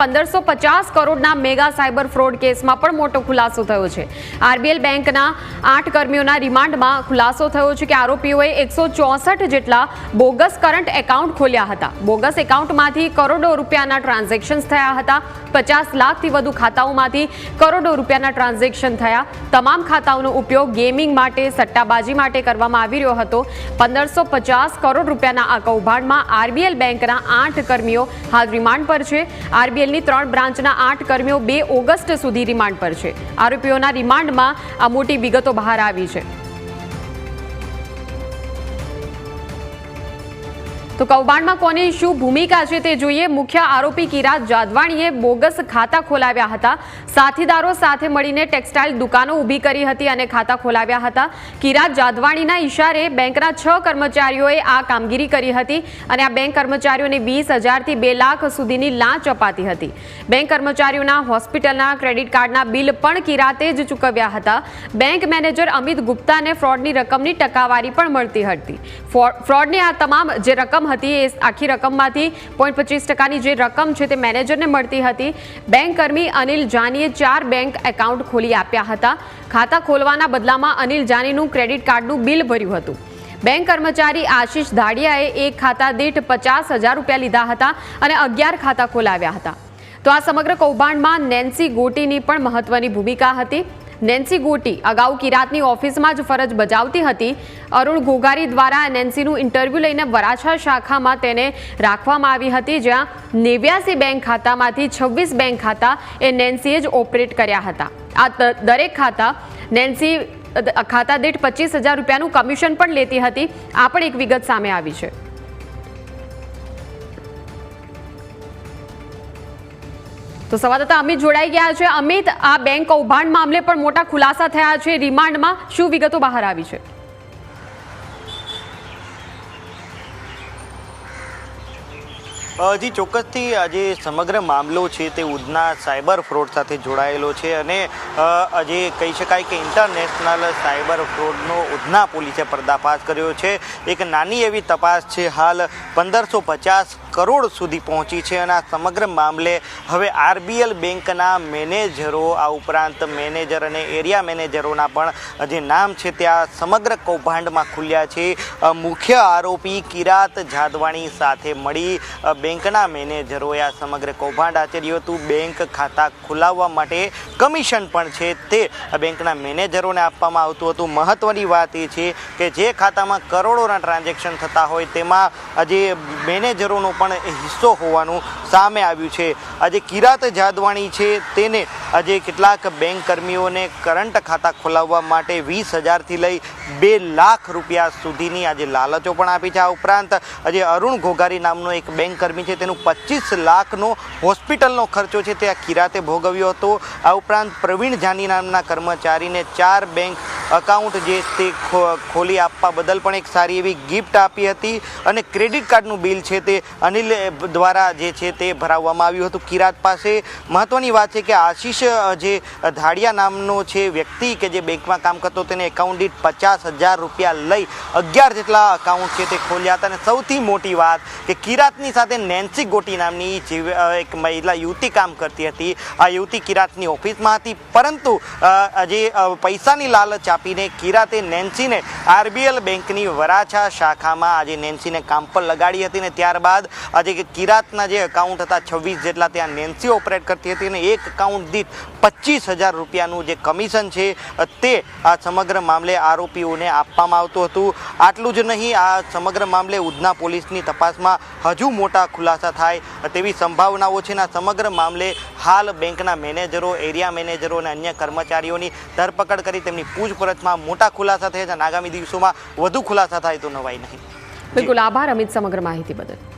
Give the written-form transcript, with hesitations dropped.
1550 કરોડના mega cyber fraud કેસમાં પણ મોટો ખુલાસો થયો છે। આરબીએલ બેંકના 8 કર્મીઓના રિમાન્ડમાં ખુલાસો થયો છે કે આરોપીઓએ 164 જેટલા બોગસ કરંટ એકાઉન્ટ ખોલ્યા હતા। બોગસ એકાઉન્ટમાંથી કરોડો રૂપિયાના ટ્રાન્ઝેક્શન્સ થયા હતા। 50 લાખથી વધુ ખાતાઓમાંથી કરોડો રૂપિયાના ટ્રાન્ઝેક્શન થયા। તમામ ખાતાઓનો ઉપયોગ ગેમિંગ માટે, સટ્ટાબાજી માટે કરવામાં આવી રહ્યો હતો। 1550 કરોડ રૂપિયાના આ કૌભાંડમાં આરબીએલ બેંકના 8 કર્મીઓ હાલ રિમાન્ડ પર છે। આરબીએલ ની 3 બ્રાન્ચના 8 કર્મીઓ 2 ઓગસ્ટ સુધી રિમાન્ડ પર છે। આરોપીઓના રિમાન્ડમાં આ મોટી વિગતો બહાર આવી છે। તો કૌભાંડમાં કોની શું ભૂમિકા છે તે જોઈએ। મુખ્ય આરોપી કિરાત જાદવાણીએ બોગસ ખાતા ખોલાવ્યા હતા। સાથીદારો સાથે મળીને ટેક્સટાઇલ દુકાનો ઊભી કરી હતી અને ખાતા ખોલાવ્યા હતા। કિરાત જાદવાણીના ઇશારે બેંકના 6 કર્મચારીઓએ આ કામગીરી કરી હતી અને આ બેંક કર્મચારીઓને 20,000 થી 2 લાખ સુધીની લાંચ અપાતી હતી। બેંક કર્મચારીઓના હોસ્પિટલના ક્રેડિટ કાર્ડના બિલ પણ કિરાતે જ ચૂકવ્યા હતા। બેંક મેનેજર અમિત ગુપ્તાને ફ્રોડની રકમની ટકાવારી પણ મળતી હતી। ફ્રોડની આ તમામ જે રકમ હતી એ આખી રકમમાંથી 0.25% જે રકમ છે તે મેનેજરને મળતી હતી। બેંક કર્મી અનિલ જાનીએ 4 બેંક એકાઉન્ટ ખોલી આપ્યા હતા। ખાતા ખોલવાના બદલામાં અનિલ જાનીનું ક્રેડિટ કાર્ડનું બિલ ભર્યું હતું। બેંક કર્મચારી આશીષ ધાડિયાએ એક ખાતા દીઠ 50,000 રૂપિયા લીધા હતા અને 11 ખાતા ખોલાવ્યા હતા। તો આ સમગ્ર કૌભાંડમાં નેન્સી ગોટીની પણ મહત્વની ભૂમિકા હતી। નેન્સી ગોટી અગાઉ કિરાતની ઓફિસમાં જ ફરજ બજાવતી હતી। અરુણ ઘોઘારી દ્વારા નેન્સીનું ઇન્ટરવ્યૂ લઈને વરાછા શાખામાં તેને રાખવામાં આવી હતી, જ્યાં 89 બેંક ખાતામાંથી 26 બેંક ખાતા એ નેન્સીએ જ ઓપરેટ કર્યા હતા। આ દરેક ખાતા નેન્સી ખાતા દીઠ 25,000 રૂપિયાનું કમિશન પણ લેતી હતી। આ પણ એક વિગત સામે આવી છે। તો સંવાદદાતા અમિત જોડાઈ ગયા છે। અમિત, આ બેંક કૌભાંડ મામલે પણ મોટા ખુલાસા થયા છે। રિમાન્ડમાં શું વિગતો બહાર આવી છે? જી ચોક્કસથી આજે સમગ્ર મામલો છે તે ઉધના સાયબર ફ્રોડ સાથે જોડાયેલો છે અને આજે કહી શકાય કે ઇન્ટરનેશનલ સાયબર ફ્રોડનો ઉધના પોલીસે પર્દાફાશ કર્યો છે। એક નાની એવી તપાસ છે, હાલ 1550 કરોડ સુધી પહોંચી છે અને આ સમગ્ર મામલે હવે આરબીએલ બેંકના મેનેજરો, આ ઉપરાંત મેનેજર અને એરિયા મેનેજરોના પણ જે નામ છે તે આ સમગ્ર કૌભાંડમાં ખુલ્યા છે। મુખ્ય આરોપી કિરાત જાદવાણી સાથે મળી બેંકના મેનેજરોએ આ સમગ્ર કૌભાંડ આચર્યું હતું। બેંક ખાતા ખોલાવવા માટે કમિશન પણ છે તે બેંકના મેનેજરોને આપવામાં આવતું હતું। મહત્વની વાત એ છે કે જે ખાતામાં કરોડોના ટ્રાન્ઝેક્શન થતા હોય તેમાં આજે મેનેજરોનો પણ હિસ્સો હોવાનું સામે આવ્યું છે। આજે કિરાત જાદવાણી છે તેને આજે કેટલાક બેંક કર્મીઓને કરંટ ખાતા ખોલાવવા માટે 20,000 થી લઈ 2 લાખ રૂપિયા સુધીની આજે લાલચો પણ આપી છે। આ ઉપરાંત આજે અરુણ ઘોઘારી નામનો એક બેંક કર્મી છે તેનું 25 લાખનો હોસ્પિટલનો ખર્ચો છે તે આ કિરાતે ભોગવ્યો હતો। આ ઉપરાંત પ્રવીણ જાની નામના કર્મચારીને 4 બેંક અકાઉન્ટ જે તે ખોલી આપવા બદલ પણ એક સારી એવી ગિફ્ટ આપી હતી અને ક્રેડિટ કાર્ડનું બિલ છે તે અનિલ દ્વારા જે છે તે ભરાવવામાં આવ્યું હતું કિરાત પાસે। મહત્વની વાત છે કે આશીષ જે ધાડિયા નામનો છે વ્યક્તિ કે જે બેંકમાં કામ કરતો, તેને એકાઉન્ટ દીઠ 50,000 રૂપિયા લઈ 11 જેટલા અકાઉન્ટ છે તે ખોલ્યા હતા। અને સૌથી મોટી વાત કે કિરાતની સાથે નેન્સી ગોટી નામની એક મહિલા યુવતી કામ કરતી હતી। આ યુવતી કિરાતની ઓફિસમાં હતી, પરંતુ આજે પૈસાની લાલચ આપીને કિરાતે નેન્સીને આરબીએલ બેંકની વરાછા શાખામાં આજે નેન્સીને કામ પર લગાડી હતી અને ત્યારબાદ આજે કિરાતના જે એકાઉન્ટ હતા 26 જેટલા ત્યાં નેન્સી ઓપરેટ કરતી હતી અને એક એકાઉન્ટ દીઠ 25,000 રૂપિયાનું જે કમિશન છે તે આ સમગ્ર મામલે આરોપીઓને આપવામાં આવતું હતું। આટલું જ નહીં, આ સમગ્ર મામલે ઉધના પોલીસની તપાસમાં હજુ મોટા ખુલાસા થાય તેવી સંભાવનાઓ છે। આ સમગ્ર મામલે હાલ બેંકના મેનેજરો, એરિયા મેનેજરો અને અન્ય કર્મચારીઓની ધરપકડ કરી તેમની પૂછપરછમાં મોટા ખુલાસા થયા છે। આગામી દિવસોમાં વધુ ખુલાસા થાય તો નવાઈ નહીં। બિલકુલ, આભાર અમિત સમગ્ર માહિતી બદલ।